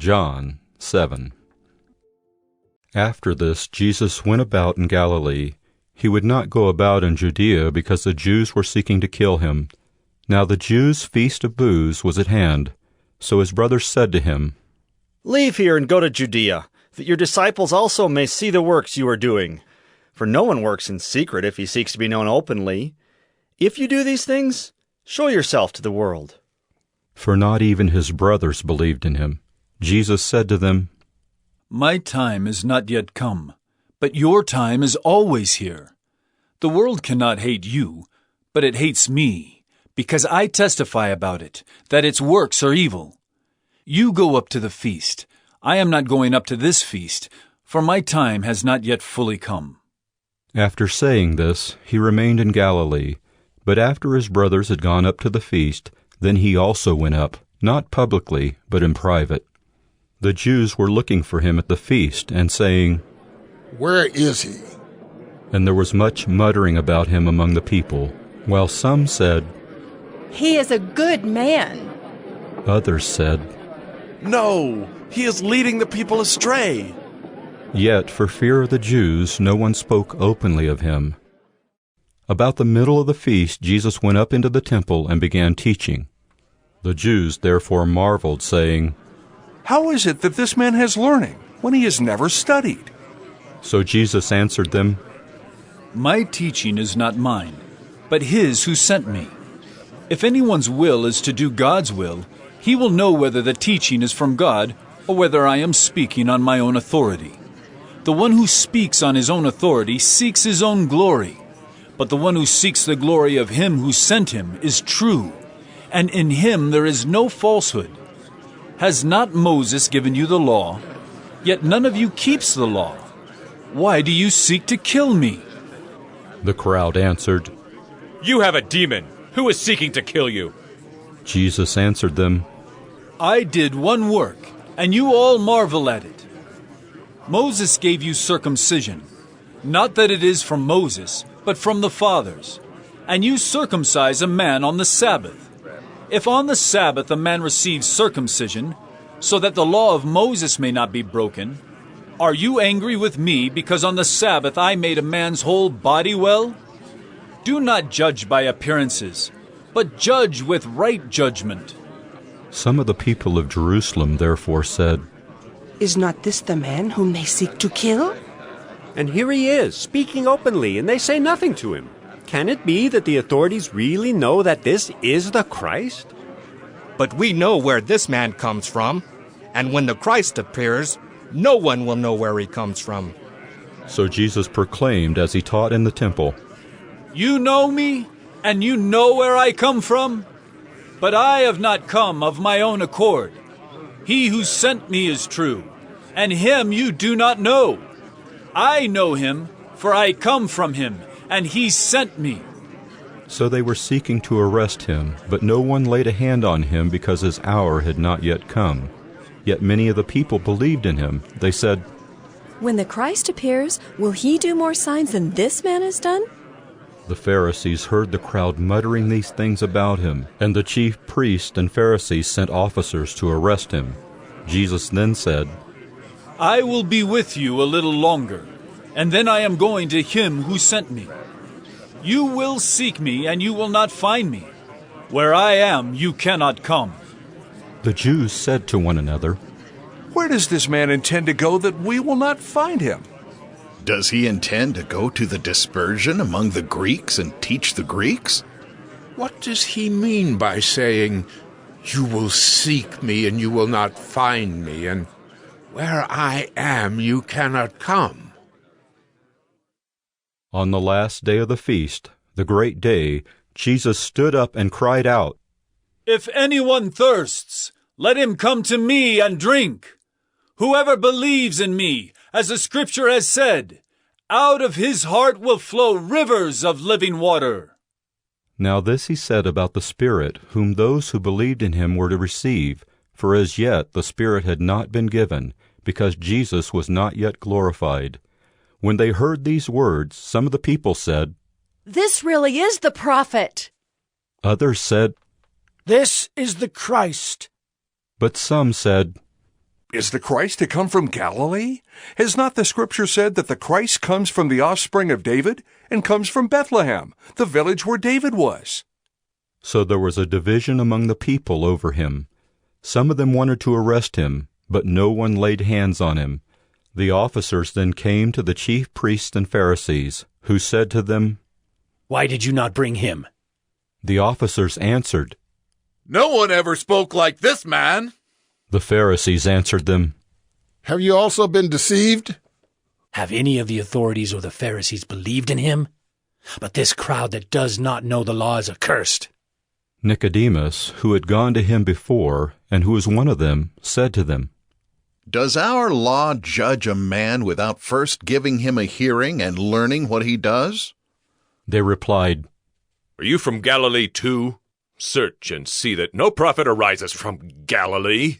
John 7. After this, Jesus went about in Galilee. He would not go about in Judea because the Jews were seeking to kill him. Now the Jews' feast of booths was at hand. So his brothers said to him, "Leave here and go to Judea, that your disciples also may see the works you are doing. For no one works in secret if he seeks to be known openly. If you do these things, show yourself to the world." For not even his brothers believed in him. Jesus said to them, "My time is not yet come, but your time is always here. The world cannot hate you, but it hates me, because I testify about it, that its works are evil. You go up to the feast. I am not going up to this feast, for my time has not yet fully come." After saying this, he remained in Galilee. But after his brothers had gone up to the feast, then he also went up, not publicly, but in private. The Jews were looking for him at the feast, and saying, "Where is he?" And there was much muttering about him among the people, while some said, "He is a good man." Others said, "No, he is leading the people astray." Yet for fear of the Jews no one spoke openly of him. About the middle of the feast Jesus went up into the temple and began teaching. The Jews therefore marveled, saying, "How is it that this man has learning when he has never studied?" So Jesus answered them, My teaching is not mine, but his who sent me. If anyone's will is to do God's will, he will know whether the teaching is from God or whether I am speaking on my own authority. The one who speaks on his own authority seeks his own glory, but the one who seeks the glory of him who sent him is true, and in him there is no falsehood. Has not Moses given you the law? Yet none of you keeps the law. Why do you seek to kill me?" The crowd answered, "You have a demon. Who is seeking to kill you?" Jesus answered them, I did one work, and you all marvel at it. Moses gave you circumcision, not that it is from Moses, but from the fathers. And you circumcise a man on the Sabbath. If on the Sabbath a man receives circumcision, so that the law of Moses may not be broken, are you angry with me because on the Sabbath I made a man's whole body well? Do not judge by appearances, but judge with right judgment. Some of the people of Jerusalem therefore said, "Is not this the man whom they seek to kill? And here he is, speaking openly, and they say nothing to him. Can it be that the authorities really know that this is the Christ?" But we know where this man comes from, and when the Christ appears, no one will know where he comes from. So Jesus proclaimed as he taught in the temple, You know me, and you know where I come from? But I have not come of my own accord. He who sent me is true, and him you do not know. I know him, for I come from him, and he sent me. So they were seeking to arrest him, but no one laid a hand on him because his hour had not yet come. Yet many of the people believed in him. They said, When the Christ appears, will he do more signs than this man has done? The Pharisees heard the crowd muttering these things about him, and the chief priests and Pharisees sent officers to arrest him. Jesus then said, I will be with you a little longer, and then I am going to him who sent me. You will seek me, and you will not find me. Where I am, you cannot come. The Jews said to one another, "Where does this man intend to go that we will not find him?" Does he intend to go to the dispersion among the Greeks and teach the Greeks? What does he mean by saying, "You will seek me and you will not find me," and "Where I am you cannot come"? On the last day of the feast, the great day, Jesus stood up and cried out, If anyone thirsts, let him come to me and drink. Whoever believes in me, as the Scripture has said, out of his heart will flow rivers of living water. Now this he said about the Spirit, whom those who believed in him were to receive, for as yet the Spirit had not been given, because Jesus was not yet glorified. When they heard these words, some of the people said, This really is the prophet. Others said, This is the Christ. But some said, Is the Christ to come from Galilee? Has not the Scripture said that the Christ comes from the offspring of David and comes from Bethlehem, the village where David was? So there was a division among the people over him. Some of them wanted to arrest him, but no one laid hands on him. The officers then came to the chief priests and Pharisees, who said to them, "Why did you not bring him?" The officers answered, "No one ever spoke like this man." The Pharisees answered them, "Have you also been deceived? Have any of the authorities or the Pharisees believed in him? But this crowd that does not know the law is accursed." Nicodemus, who had gone to him before, and who was one of them, said to them, Does our law judge a man without first giving him a hearing and learning what he does? They replied, Are you from Galilee too? Search and see that no prophet arises from Galilee.